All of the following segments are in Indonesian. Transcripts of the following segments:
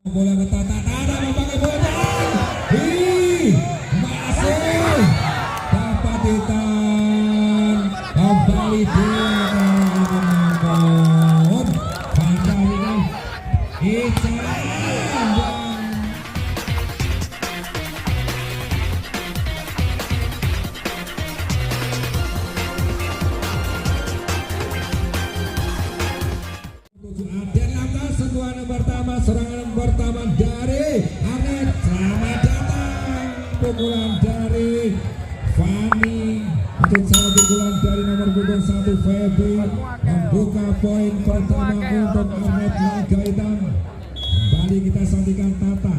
Bola ke Tata, Tata memakai bola. Masih dapat ditahan. Kembali dia namun kembali Ican. Sentuhan pertama, serangan pertama dari Arnet. Selamat datang. Pukulan dari Fani. Untuk salah pukulan dari nomor punggung 1 Feby membuka poin pertama untuk Arnet Naga Hitam. Kembali kita saksikan Tata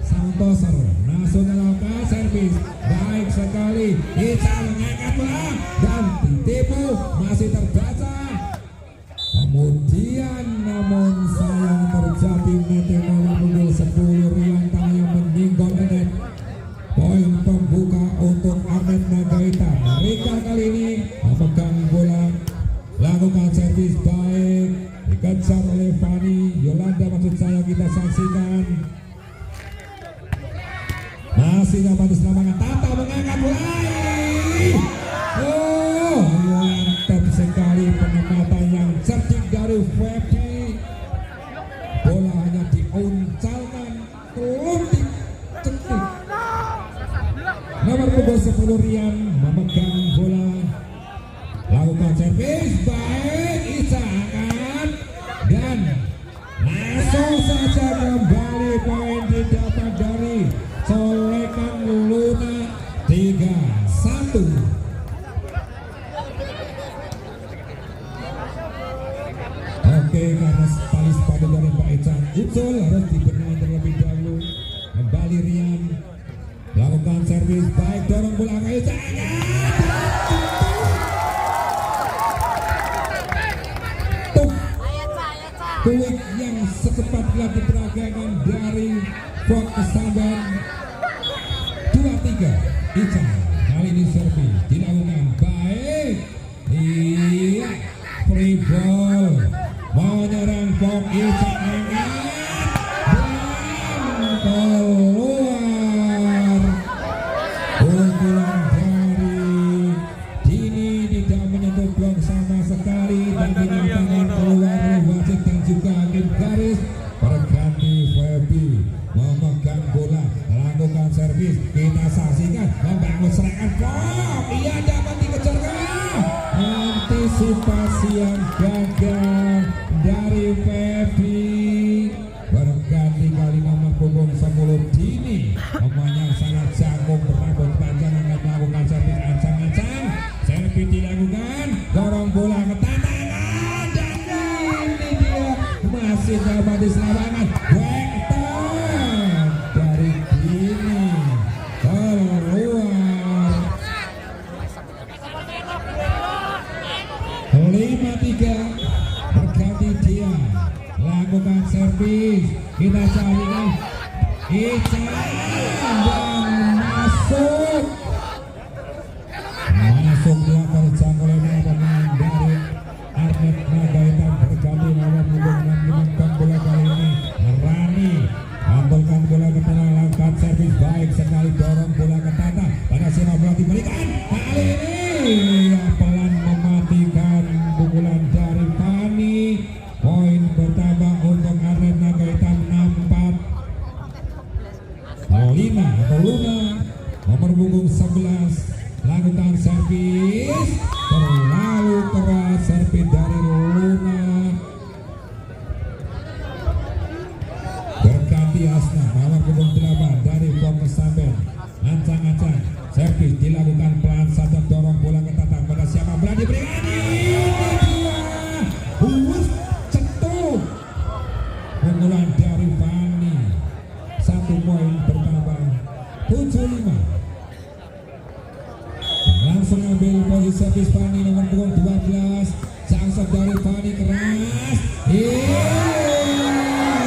Santoso langsung melakukan servis baik sekali. Ica mengangkat bola dan ditipu, masih terbaca. Kemudian namun sayang terjadi meter nomor punggung 10 Rian yang menyinggol net. Poin pembuka untuk Arnet Naga Hitam. Mereka kali ini memegang bola, lakukan servis baik, dikejar oleh Fani Yolanda, maksud saya kita saksikan. Masih dapat diselamatkan, Tata mengangkat bola. Oh, mantap sekali penempatan yang cerdik dari Feby. Bola hanya diuncalkan, belum dicetik. Nomor punggung 10 Rian memegang bola, lakukan servis baik, Ica angkat dan langsung saja kembali poin didapat dari colekan Luna 3-1. Oke, karena tali sepatu dari Pak Ican Ucul harus dibenahi terlebih dahulu. Kembali Rian, lakukan servis baik, dorong bola ke Ican. Kuik yang secepat lagi peragaikan dari Fok Kesamban. 2-3 Ican, kali ini servis dilakukan baik. Iya, free ball. Mau nyerang Fok, Ican angkat dan keluar. Pukulan dari Dini tidak menyentuh blok sama sekali dan dinyatakan keluar wasit dan juga angin garis. Berganti Feby memegang bola, lakukan servis, kita saksikan membangun serangan Fok. Ia dapat dikejar kalah. Antisipasi yang gagal dari Feby. Berganti kali nomor punggung 10 Dini, pemain yang sangat jago, berambut panjang, akan melakukan servis ancang-ancang. Servis dilakukan, dorong bola ke tangan dan ini dia masih dapat diselamatkan. Wekton dari Dini keluar. 5-3 berganti dia, lakukan servis, kita carikan Ican dan masuk dia terjangkau oleh pemain dari Arnet Naga Hitam. Berganti nomor punggung 6 menemukan bola kali ini Rani, ambilkan bola ke tengah, lakukan servis baik sekali, dorong bola ke Tata, pada siapa bola diberikan kali ini yang pelan mematikan pukulan dari Fani. Poin bertambah untuk Arnet Naga Hitam 6-4. Luna nomor punggung 11 lakukan servis, terlalu keras servis dari Luna. Berganti Asna nomor punggung 8 dari Fok Kesamban, ancang-ancang servis dilakukan pelan saja, dorong bola ke Tata, pada siapa bola diberikan. Cetuk pukulan dari Fani, 1 poin bertambah 7-5. Langsung ambil posisi servis Fani nomor punggung 12, jangsok dari Fani keras.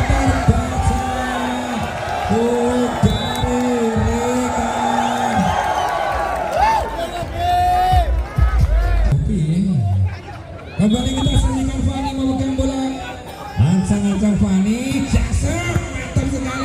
Terbaca dari Rika. Kembali kita saksikan Fani memegang bola, ancang-ancang Fani, Jackson mantap sekali.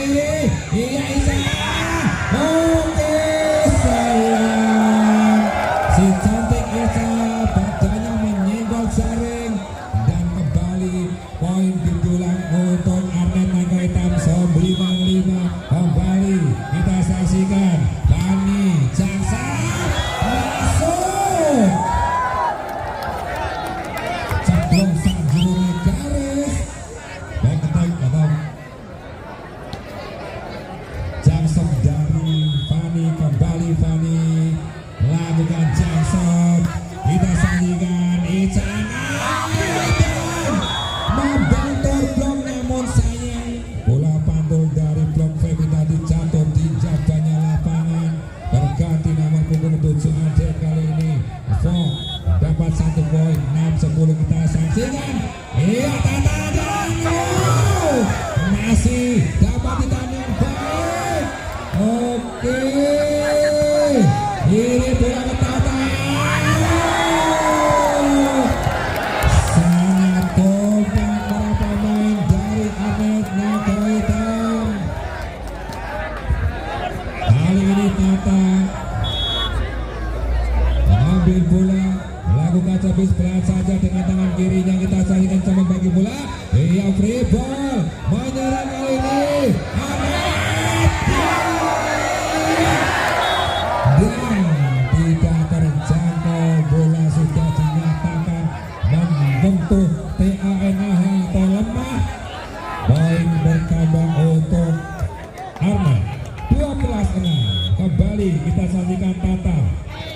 Arman 12-6. Kembali kita saksikan Tata,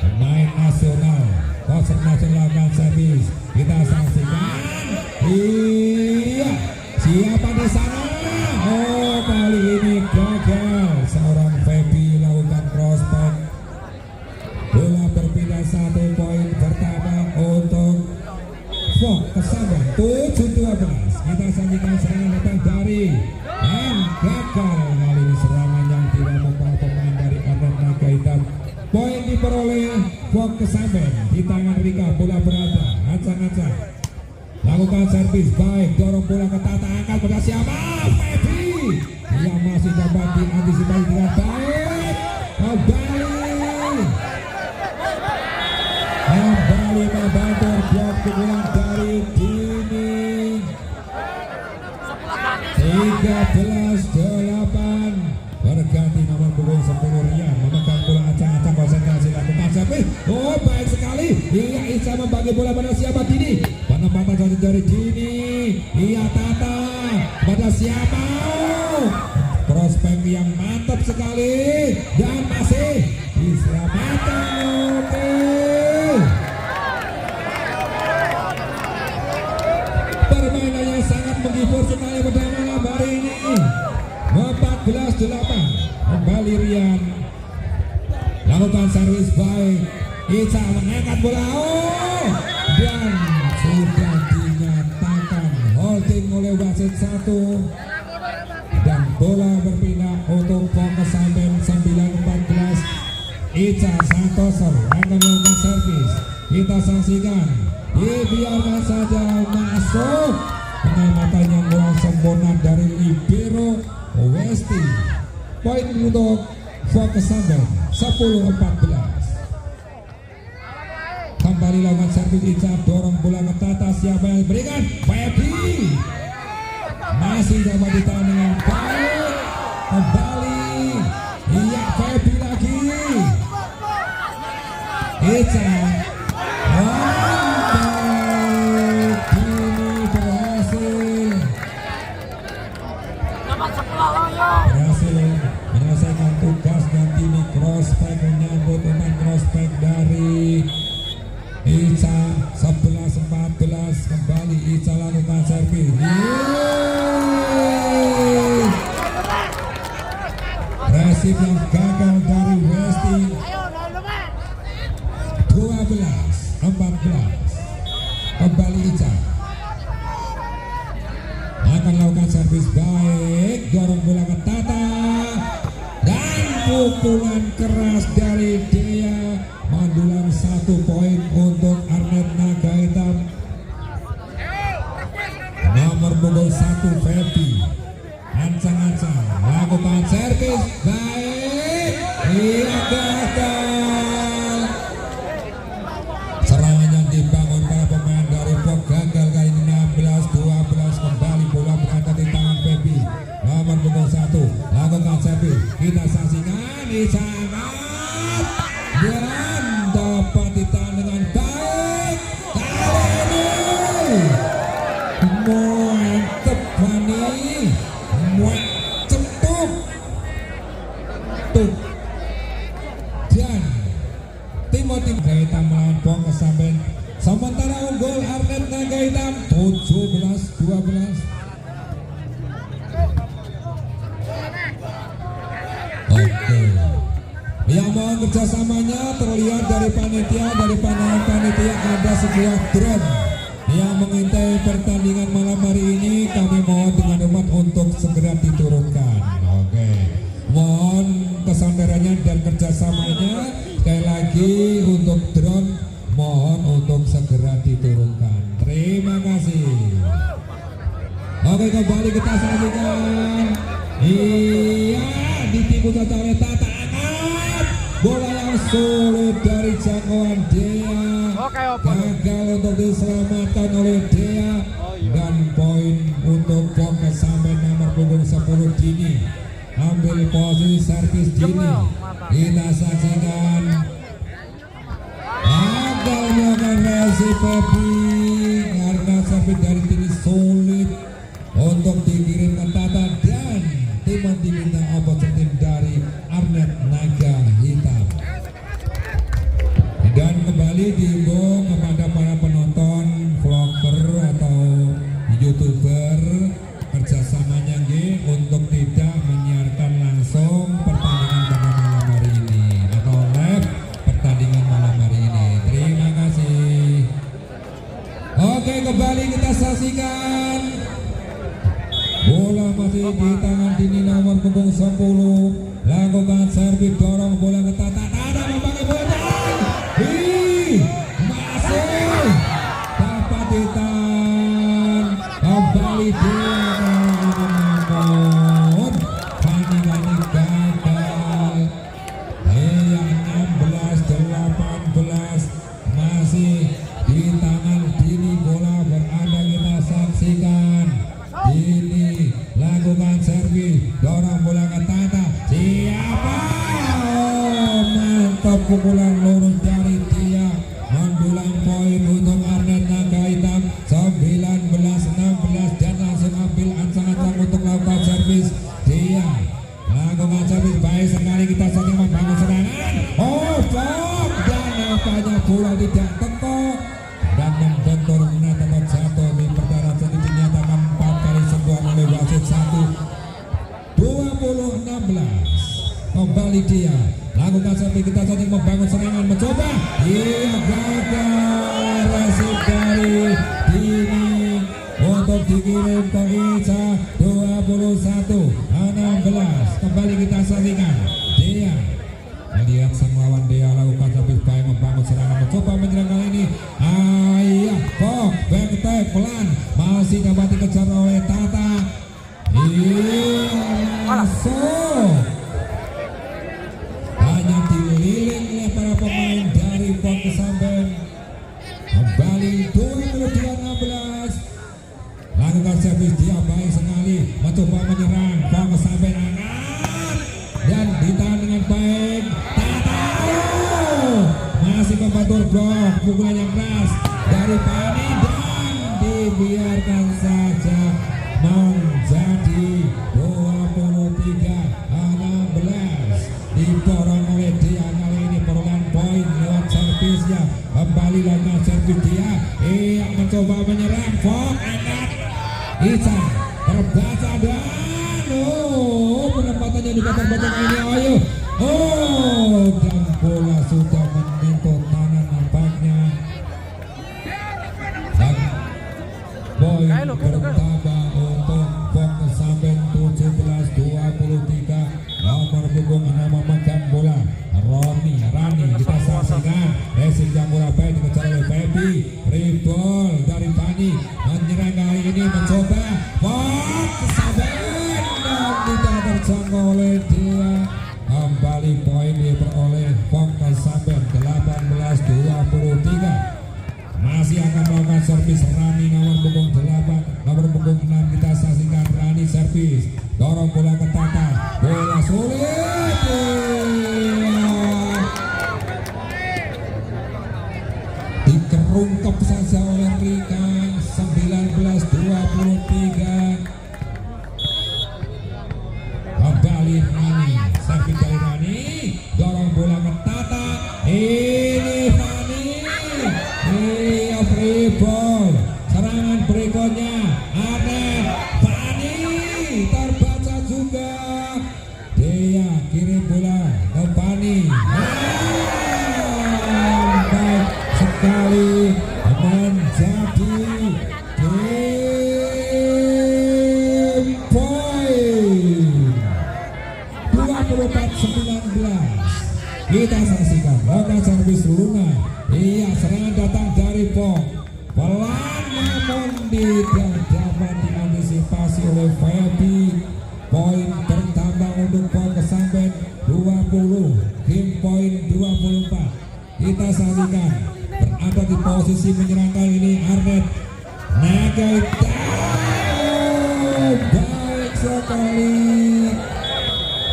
pemain nasional, coach nasional dan servis. Kita saksikan. Iya, siapa di sana? Oh, kali ini gagal. Seorang Feby lakukan crossback. Bola berpindah 1 poin pertama untuk Fok Kesaban 7-12. Kita saksikan serangan datang dari dan gagal. Kali ini serangan yang tidak membawa pemain dari Arnet Naga Hitam. Poin diperoleh Fok Kesaban. Di tangan Rika bola berada. Acak-acak. Lakukan servis baik, dorong bola ke Tata, angkat pada siapa? Feby. Dia masih dapat diantisipasi dengan baik. Kembali membantu blok pukulan dari Dini. 13-8. Berganti nomor punggung 10 Rian memegang bola, acak-acak, konsentrasi lakukan servis. Oh, baik sekali. Iya, Isa membagi bola pada siapa? Dini. Penempatan satu dari Dini. Iya, Tata pada siapa? Prospek yang mantap sekali dan masih diselamatkan. Oke. Permainan yang sangat menghibur sekali pada malam hari ini. 14-8. Kembali Rian. Lakukan servis baik. Ica mengangkat bola. Oh, dan sudah dinyatakan holding oleh wasit 1. Dan bola berpindah untuk Fok Kesaban 9-14. Ica Santoso akan melakukan servis. Kita saksikan. Dibiarkan saja masuk. Penyelamatan yang kurang sempurna dari Libero Westi. Poin untuk Fok Kesaban 10-14. Kembali lakukan servis Ica, dorong bola ke Tata, siapa yang berikan? Feby. Masih dapat ditahan dengan baik. Kembali. Iya, Feby lagi. Ica. Berhasil menyelesaikan tugas dan Dini crossback menyambut umpan crossback dari Ica. 11-14. Kembali Ica lakukan servis. Resip yang gagal dari Westi. 12-14. Kembali Ica akan lakukan servis baik, dorong bola ke Tata dan pukulan keras dari Dea, mendulang 1 poin untuk Arnet Naga Hitam. Nomor punggung 1 Feby. Ancang-ancang lakukan servis baik. Iya, gagal. Serangan yang dibangun para pemain dari Fok gagal kali ini. 16-12. Kembali bola berada di tangan Feby. Nomor punggung 1 lakukan servis. Kita saksikan sangat dan dapat ditahan dengan baik. Kali ini mantep Fani, cepuk tuh dan Timothy Gaita melawan Fok Kesaban. Sementara unggul Arnet Naga Hitam 17-12. Oke. Yang mohon kerjasamanya terlihat dari panitia, dari pandangan panitia ada sebuah drone yang mengintai pertandingan malam hari ini. Kami mohon dengan hormat untuk segera diturunkan. Oke. Mohon kesadarannya dan kerjasamanya. Sekali lagi untuk drone mohon untuk segera diturunkan. Terima kasih. Oke, kembali kita saksikan. Iya, ditipu saja oleh Tata, angkat bola yang sulit dari jangkauan Dea. Gagal untuk diselamatkan oleh Dea. Dan poin untuk Fok Kesaban nomor punggung 10 Dini. Ambil posisi servis Dini. Kita saksikan. Melakukan resi Feby karena servis dari Dini sulit untuk dikirim ke Tata dan Timon diminta opportunity saksikan. Bola masih di tangan Dini nomor punggung 10. Lakukan servis dorong bola ke Tata. Tata membangun bola. Masih dapat ditahan. Kembali dia namun Fani gagal. 16-18 masih di tangan Dini, bola berada, kita saksikan. Dini lakukan servis dorong bola ke Tata. Siapa? Mantap pukulan lurus dari dia, mendulang poin untuk Arnet Naga Hitam. 19-16 dan langsung ambil ancang-ancang untuk lakukan servis. Dia lakukan servis baik sekali, kita saling membangun serangan. Oh, blok, dan nampaknya bola tidak tekuk dan membentur tetap jatuh di pertahanan seni. Dinyatakan 4 kali sentuhan oleh wasit. 20-16 kembali dia lakukan servis, kita saling membangun serangan, mencoba. Iya, gagal. Resip dari Dini untuk dikirim ke Ica. 21-16 kembali kita saksikan. Dia melihat sang lawan, dia lakukan servis baik, membangun serangan, mencoba menyerang kali ini. Ayah, kok back attack pelan, masih dapat dikejar oleh Tata. Iya, masuk. Hanya dililing oleh para pemain dari Pon Kesamben. Kembali 22-16. Lakukan servis, dia baik sekali, mencoba menyerang. Pon Kesamben angkat dan ditahan dengan baik. Tata masih membantu blok, pukulan yang keras dari Fani dan dibiarkan saja menjadi 23-16. Didorong oleh dia kali ini, perolehan poin lewat servisnya. Kembali lagi servis dia. Ia mencoba menyerang. Fok angkat. Ica terbaca dan penempatannya juga terbaca ini. Ayo. Oh, dan bola sudah menyentuh tangan nampaknya. Dan poin bertambah untuk Pon Kesamben 17-23. Nomor punggung 6 memegang bola Rani, kita saksikan. Racing yang bola baik dikejar oleh Feby. Ribol dari Fani, menyerang kali ini, mencoba Pon Kesamben dan tidak terjangkau oleh dia. Kembali poin diperoleh Pon Kesamben 18-23. Masih akan melakukan servis Rani nomor punggung 8, nomor punggung 6 kita saksikan. Rani servis, dorong bola ke Tata, bola sulit. Dikerungkep saja oleh Rika. 19-23. Kembali Rani, servis dari Rani, dorong bola ke Tata. Ini Rani. Iya, free ball. Serangan berikutnya Arnet. Fani terbaca juga. Dia kirim bola ke Fani. Baik sekali, menjadi game point 24-19. Kita saksikan lakukan servis Luna. Iya, serangan datang dari Pon. Pelan namun tidak dapat diantisipasi oleh Feby. Poin bertambah untuk Pon Kesamben 20, game poin 24. Kita saksikan berada di posisi menyerang kali ini Arnet Naga Hitam. Baik sekali.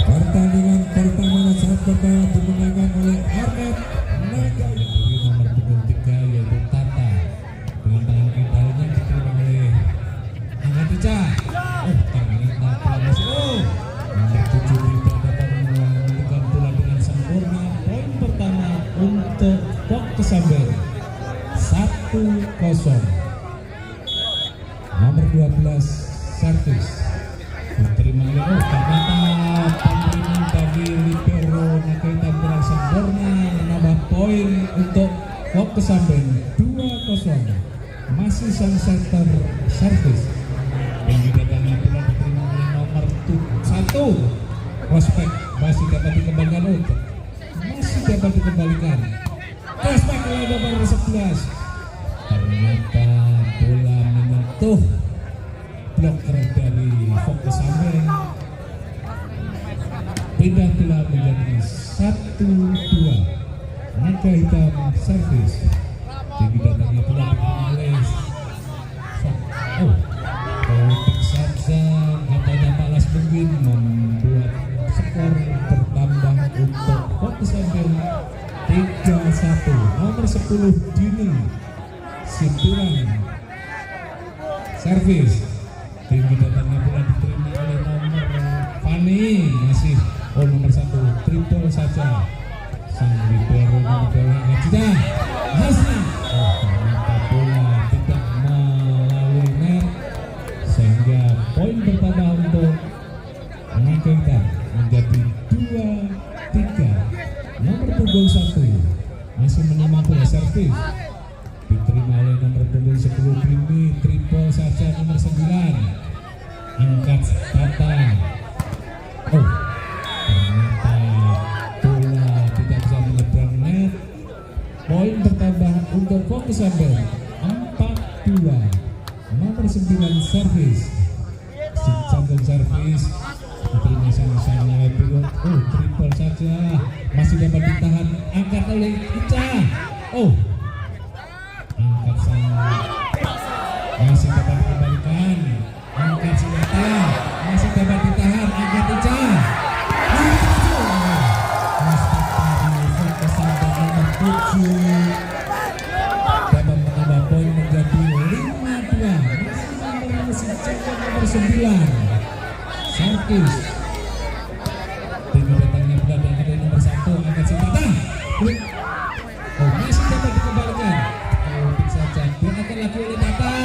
Pertandingan pertama saat pertama dimenangkan oleh Arnet Naga Hitam. Nomor punggung 3 yaitu Tata. Dengan tangan kendalinya diterima oleh Angkat Ica. Oh, ternyata pelan masuk. Nomor 7 Tata menentukan bola dengan sempurna. Poin pertama untuk Pon Kesamben 1-0. Nomor 12 servis diterima oleh ternyata pemberian bagi libero Naga Hitam kurang sempurna. Menambah poin untuk Pon Kesamben 2-0. Masih sang center servis. Tinggi datangnya bola diterima oleh nomor 1. Prospek masih dapat dikembalikan, masih dapat dikembalikan. Prospek oleh nomor 11. Ternyata bola menyentuh bloker dari Fokus Samben. Pindah bola menjadi 1-2. Naga Hitam servis. Tinggi datangnya bola diterima oleh politik saja katanya Palas mungkin membuat skor bertambah untuk Fokus Samben 3-1. Nomor 10 Dini Sinturan servis. Tinggi datangnya bola diterima oleh nomor Fani, masih nomor 1 triple saja. Sang libero nomor 2 sudah Hasni. Ternyata bola tidak melalui net sehingga poin bertambah untuk Naga menjadi 2-3. Nomor punggung 1 masih menerima bola servis, diterima oleh nomor punggung 10 Bimi, triple saja nomor 9. Angkat Tata. Ternyata bola tidak bisa menyeberang net. Poin bertambah untuk Fokus Samben 4-2. Nomor 9 servis. Sambung servis diterima sama-sama oleh pilot. Triple saja masih dapat ditahan, angkat oleh Ica. Angkat sama masih dapat dikembalikan, angkat senjata masih dapat ditahan, angkat Ica. Fokus Samben nomor 7 dapat menambah poin menjadi 5-2. Masih nomor 9 servis. Tinggi datangnya bola dari nomor 1 angkat senjata. Masih dapat dikembalikan. Bisa diangkat lagi oleh Tata.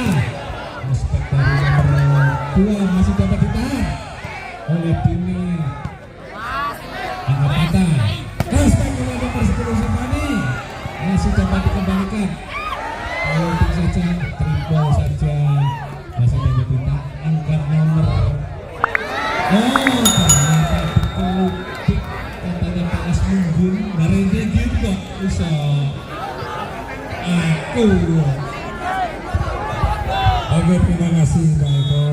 Prospek dari nomor 2 masih dapat ditahan oleh Bimi. Angkat Tata. Prospek oleh nomor 10 Sempani masih dapat dikembalikan. Saja triple saja masih dapat ditahan. Angkat nomor ternyata politik katanya Palas mungkin dari tinggi kok bisa Oke, terima kasih Pak Eko.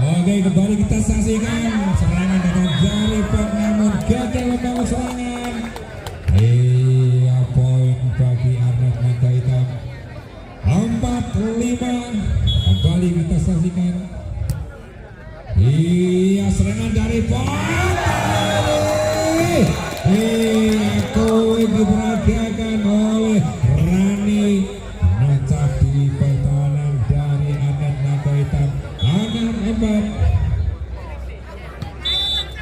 Oke, kembali kita saksikan serangan dari Pak, namun gagal membangun serangan. Poin bagi Arnet Naga Hitam 4-5. Kembali kita saksikan. Serangan dari Pondali. Diperagakan oleh Rani. Nancap di pertahanan dari Arnet Naga Hitam 6-4.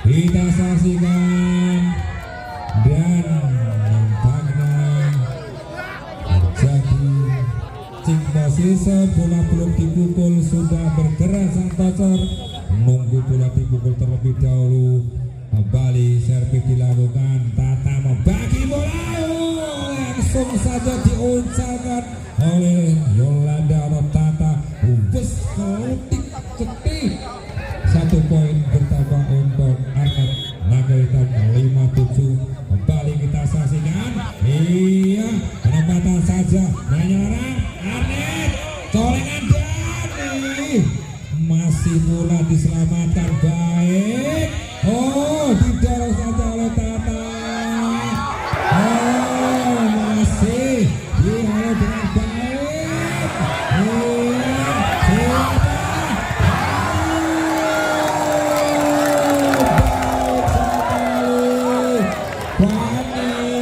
Kita saksikan dan nampaknya terjadi cing posisi. Bola belum dipukul, sudah bergerak sang tocer. Menunggu bola dipukul terlebih dahulu. Kembali servis dilakukan. Tata membagi bola, langsung saja diuncalkan oleh Yolanda Tata. Bus ketik cetik. 1 poin bertambah untuk Arnet Naga Hitam 5-7. Kembali kita saksikan. Penempatan saja menyerang Arnet. Colengan Dani masih pula diselamatkan baik. Didorong saja oleh Tata. Masih dihalau dengan baik.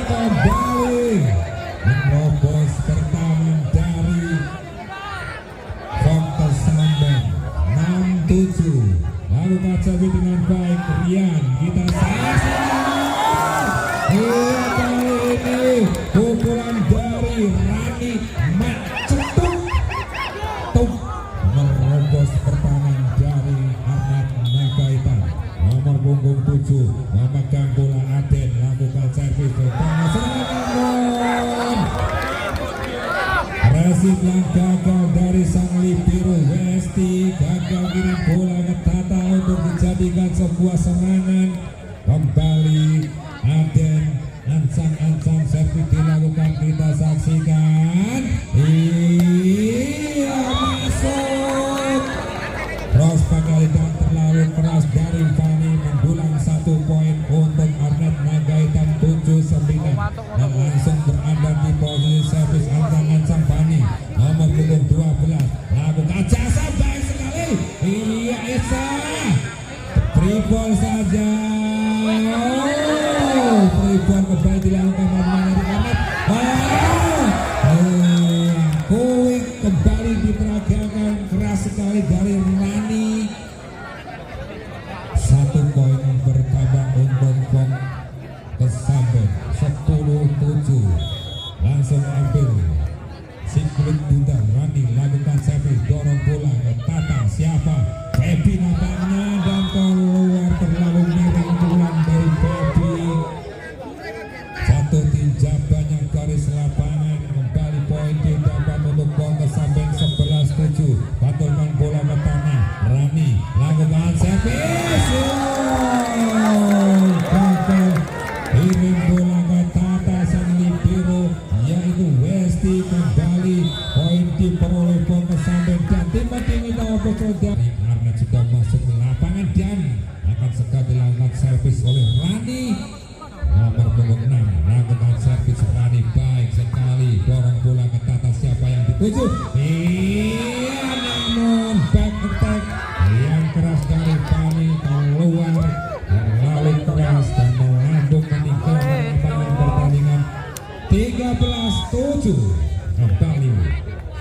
Kembali menerobos pertahanan dari Fokus Samben 6-7. Lalu Kacawi dengan baik Rian, kita saksikan. Kali ini pukulan dari Rani Macetuk merobos pertahanan dari Arnet Naga Hitam. Nomor punggung 7 memegang bola Aden, lakukan servis serangan. Resip yang gagal dari sang melanjutkan sebuah serangan. Kembali Aden ancang-ancang servis dilakukan, kita saksikan. Iya, masuk. Cross kali dan terlalu keras dari Fani, mendulang 1 poin untuk Arnet Naga Hitam 7-9 dan langsung berada di posisi servis ancang-ancang Fani nomor punggung 12. Lakukan jasa baik sekali. Iya, Esa free ball saja. Free ball kembali dilakukan oleh Arnet. Quick kembali diperagakan keras sekali dari Rani. 1 poin bertambah untuk Pong Kesamben 10-7. Langsung ambil Siklit Bundar. Rani lakukan servis, dorong bola ke Tata. Siapa? Baby nampaknya, dan keluar terlalu miring pulang dari Baby. Satu tinjabannya garis lapangan. Kembali poin didapat untuk Pong Kesamben 11-7. Pantulkan bola ke tanah. Rani lakukan servis. Gagal. Kirim bola ke Tata sang libero, yaitu Westi. Kembali poin diperoleh Pong Kesamben dan tim tahu bersaudara. Arnet juga masuk ke lapangan dan akan segera dilakukan servis oleh Rani nomor punggung 6. Lakukan servis Rani baik sekali, dorong bola ke Tata. Siapa yang dituju? Iya, namun back attack yang keras dari Fani keluar terlalu keras dan melambung meninggalkan lapangan pertandingan 13-7. Kembali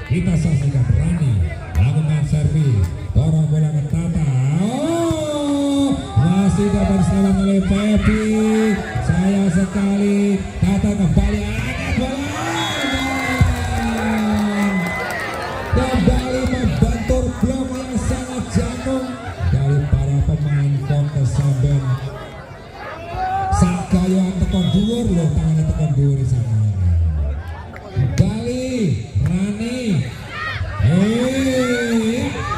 kita saksikan Rani lakukan servis, dorong bola ke Tata. Masih dapat diselamatkan oleh Pepi. Sayang sekali, Tata kembali angkat bola. Kembali membentur blok yang sangat jangkung dari para pemain Pong Kesamben. Sakayo tekan dhuwur loh, tangannya tekan dhuwur di sana. Kembali Rani.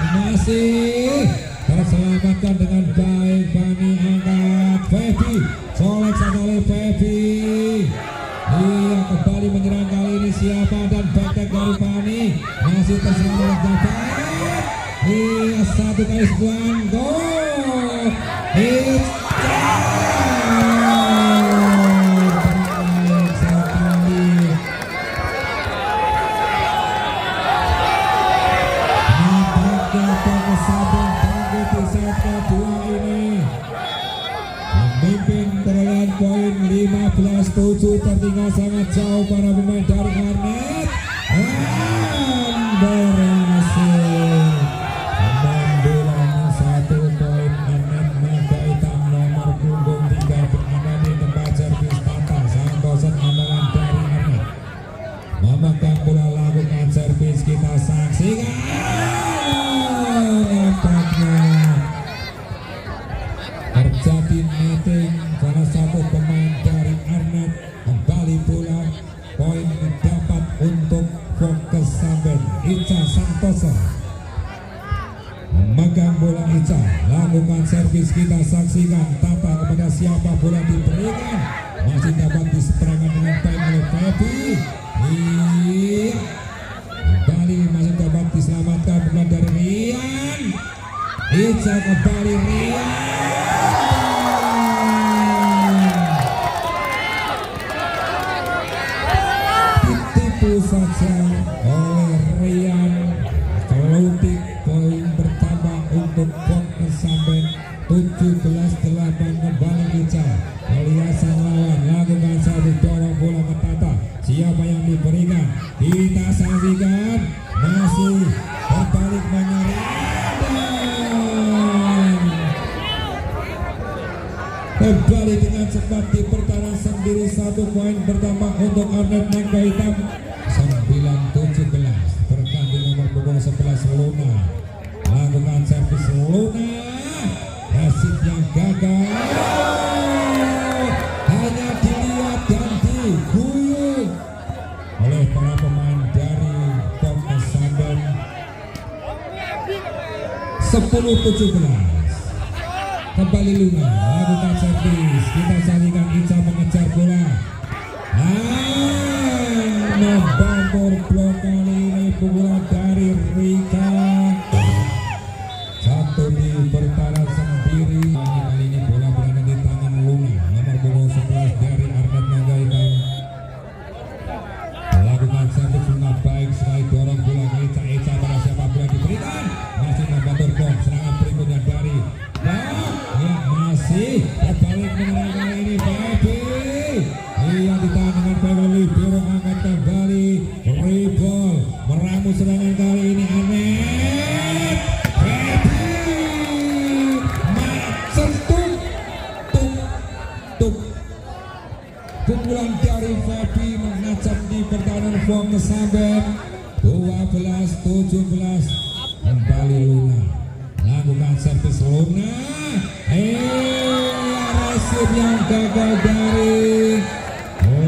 Masih terselamatkan dengan baik. Fani angkat, Febi solek oleh Febi. Iya, kembali menyerang kali ini siapa, dan back dari Fani masih terselamatkan baik. Iya, 1 kali sebuah gol. Poin 15-7, tertinggal sangat jauh para pemain dari Arnet. Berhasil mendulang 1 poin. Arnet Naga Hitam nomor punggung 3 berada di tempat servis Tata. Santosan andalan dari Arnet memegang bola, lakukan servis, kita saksikan. Nampaknya terjadi netting salah satu pemain dari Arnet. Kembali bola, poin didapat untuk Pong Kesamben. Ica Santoso memegang bola. Ica lakukan servis, kita saksikan. Tata kepada siapa, bola diberikan, masih dapat diseberangkan dengan baik oleh Febi. Iya, kembali masih dapat diselamatkan bukan dari Rian. Ica kembali, Rian saja oleh Rian. Kelutik, poin bertambah untuk Pong Kesamben 17-8. Kembali Ica Eliasan lawan, lakukan satu, dorong bola ke Tata. Siapa yang diberikan, kita saksikan. Masih berbalik menyerang, kembali dengan cepat di pertahanan sendiri. 1 poin bertambah untuk Arnet Naga Hitam 9-17. Berganti nomor punggung 11 Luna. Lakukan servis Luna. Hasil yang gagal. Hanya dilihat dan diguyur oleh para pemain dari Pong Kesamben. 10-17. Kembali kembali Luna lakukan servis. Kita saksikan Ica mengejar bola. Membobol blok kali ini pukulan dari Rika. Satu di bertahan sendiri. Kali ini bola berada di tangan Luna. Nomor punggung 11 dari Arnet Nagaikan. Lakukan servis Luna baik sekali, dorong bola Ica pada siapa bola diberikan. Masih membantu blok serangan berikutnya dari ya masih terbalik menyerang kali ini Baby. Iya ditahan dengan baik oleh Libero, angkat kembali Rebol meramu serangan kali ini Anet Baby sentuh tuk pukulan dari Baby mengacap di pertahanan Wong Kesambet. 12-17 kembali Luna lakukan servis Luna. Resip yang gagal dari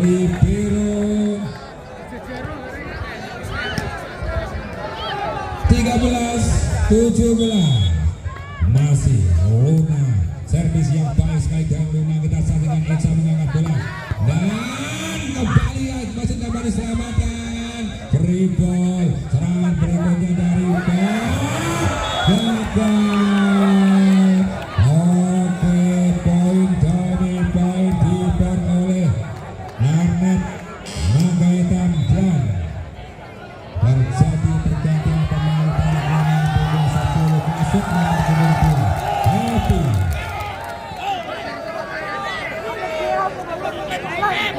Libero. 13-17 masih Luna, servis yang baik sekali dari Luna. Kita saksikan Ica mengangkat bola dan kembali masih dapat diselamatkan. Free ball, serangan berikutnya dari gagal. Oke, poin dari poin diper oleh Arnet Nagaikan dan terjadi pergantian pemain tangan punggung 10 masuk nomor 22 Happy.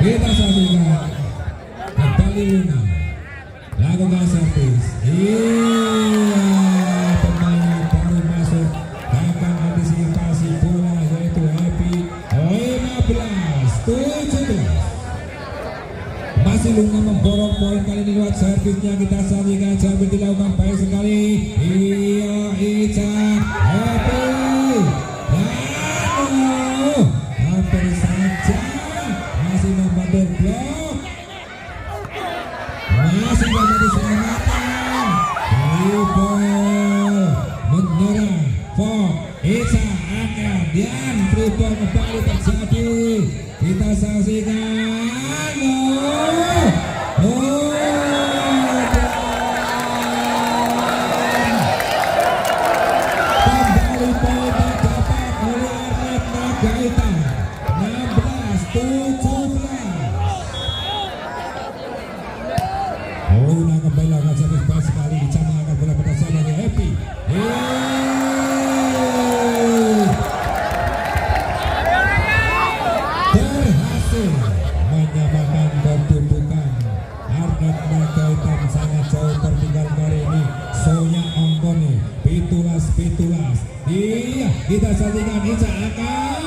Kita saksikan kembali Luna lakukan servis. Iya, pemain baru masuk akan antisipasi bola yaitu Happy. 15-17 masih Luna memborong poin kali ini lewat servisnya. Kita saksikan servis dilakukan baik sekali. Iya Ica Happy hampir saja masih membantu blok. Masih dapat diselamatkan. Tribol menyerang for Ica akan dan tribol kembali terjadi. Kita saksikan. Kembali poin didapat oleh Arnet Nagaikan. 16-17. Luna kembali lakukan servis baik sekali. Ica mengangkat bola pada siapa Happy. Berhasil menyamakan kedudukan. Arnet Nagaikan sangat jauh tertinggal kali ini. Sonya Onggoni pitulas. Iya, kita saksikan Ica angkat.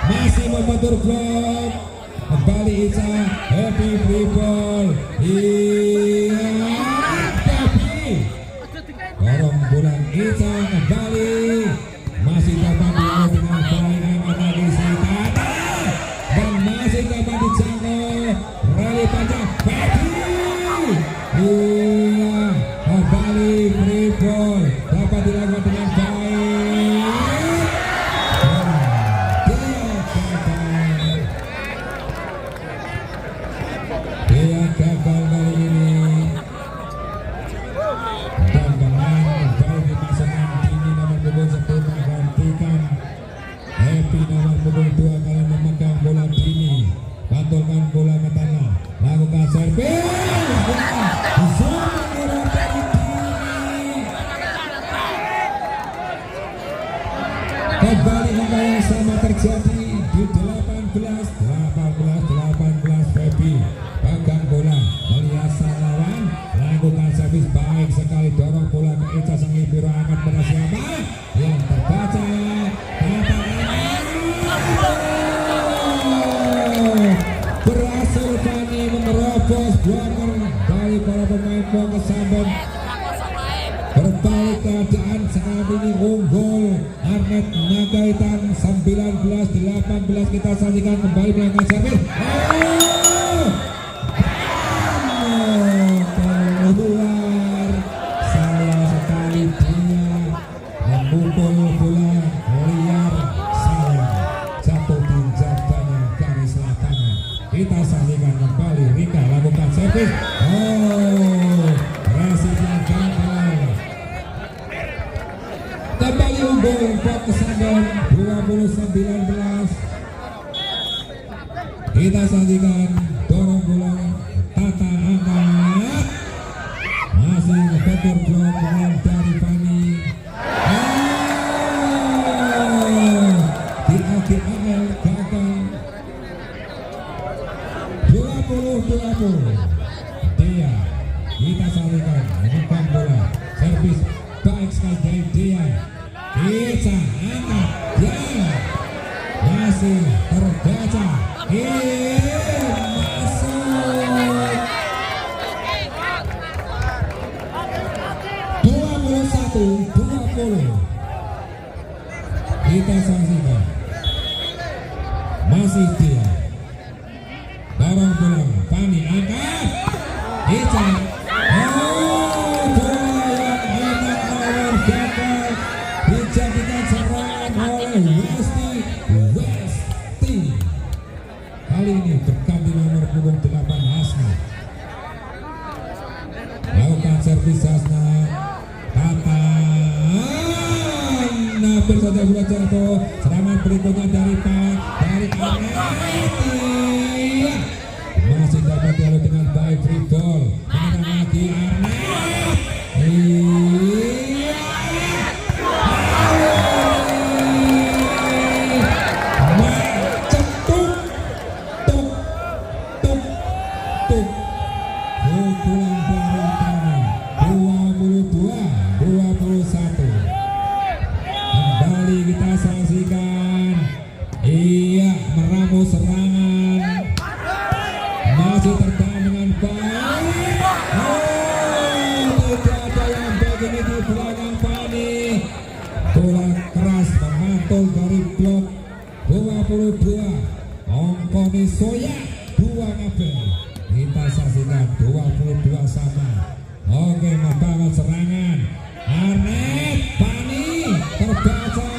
Masih membentur blok. Kembali Ica Happy free ball. Iya Happy dorong bola Ica kembali. Masih dapat dilakukan dengan baik angkat lagi si Tata dan masih dapat dijangkau rally panjang Happy. Iya kembali free ball dapat dilakukan dengan baik. Dia gagal kali ini dan pemain baru dimasukkan ini nomor punggung 10 menggantikan Happy nomor punggung 2 kali memegang bola Dini. Pantulkan bola ke tanah, lakukan servis. Kembali angka yang sama terjadi di 18 Baby. Pegang bola melihat lawan, lakukan servis baik sekali, dorong bola ke Ica sang Libero, angkat pada siapa yang terbaca berhasil Fani menerobos blocker dari para pemain Wong Kesambet. Berbalik keadaan saat ini unggul Arnet Nagaikan 19-18. Kita saksikan kembali melakukan servis. Keluar sayang sekali dia memukul bola liar 19. Kita saksikan dorong bola, tata angkat, masih betul blok dari Fani. Di AGL gagal. 20-20. Dia kita saksikan menekan bola, servis baik sekali dari dia. Kita angkat, ya masih terbaca. Masuk 21-20. Kita saksikan masih dia dorong bola, Fani angkat, Ica, bola yang enak lawan gagal dijadikan serangan oleh Westi. Kali ini berganti nomor punggung 8 Hasna. Lakukan servis Hasna, Tata Nabil saja bola jatuh. Serangan berikutnya dari Arneti. Masih dapat dialog dengan baik, free ball. Menyerang lagi kita saksikan, iya meramu serangan, masih tertahan dengan baik. Tidak ada yang begini di belakang Fani. Bola keras memantul dari blok 22. Ongkoni Soya 2 kabel. Kita saksikan 22 sama. Oke, membangun serangan. Arnet Fani terbaca.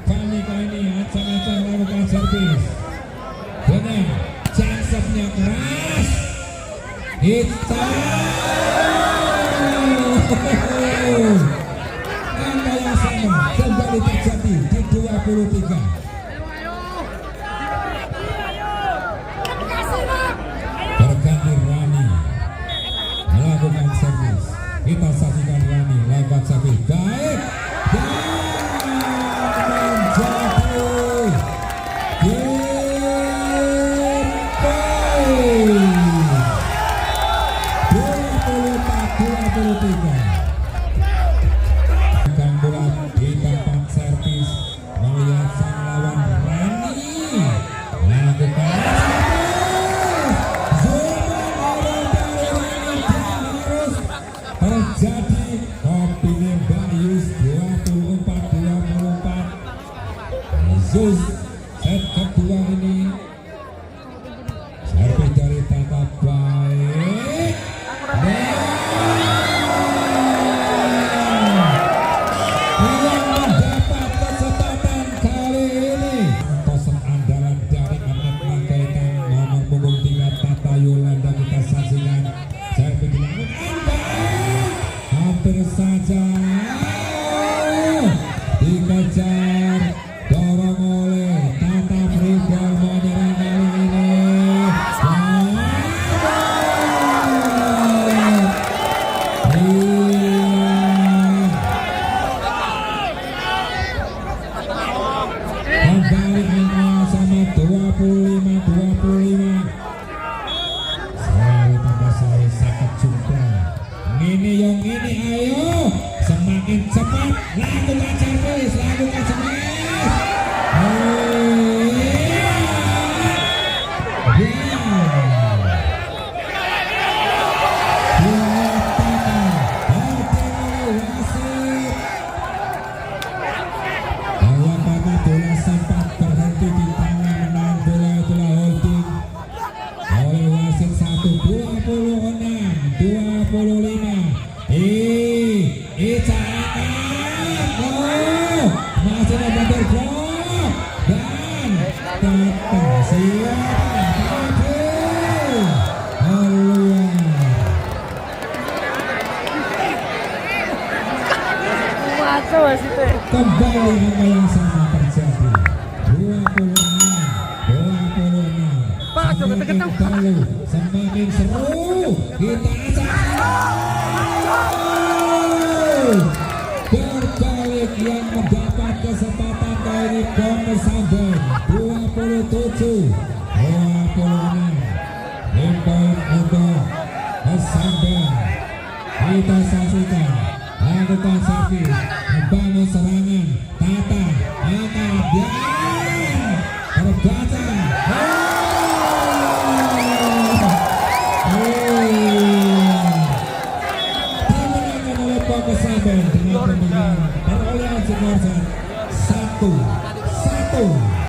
Fani kali ini acak-acak melakukan servis dengan jansepnya keras. Kita angka yang sama kembali terjadi di 23. Berganti Rani melakukan servis. Kita saksikan Rani melakukan servis baik. Bola di tempat servis melihat sang lawan Rani melakukan harus terjadi opini Bayus 24-24. Zus set kedua ini servis dari Tata baik. Yolanda kita saksikan servis dilakukan hampir saja dikejar dorong oleh Tata Fribol menyerang kali ini. Kembali angka sama 25-25. Saya sakit juga. Ini yang ini, ayo semakin cepat lakukan servis, lakukan servis. Bola sempat berhenti di tangan menang bola itulah holding oleh wasit 1-26-25. Ica angkat Kembali angka yang sama terjadi 26. Semakin baru, semakin seru. Kita berbalik yang mendapat kesempatan dari Komnas Sambon 27-26. Poin untuk Sambon. Kita saksikan lakukan servis, membangun serangan, tata, angkat, ya, terbaca. Dimenangkan oleh Komnas Sambon.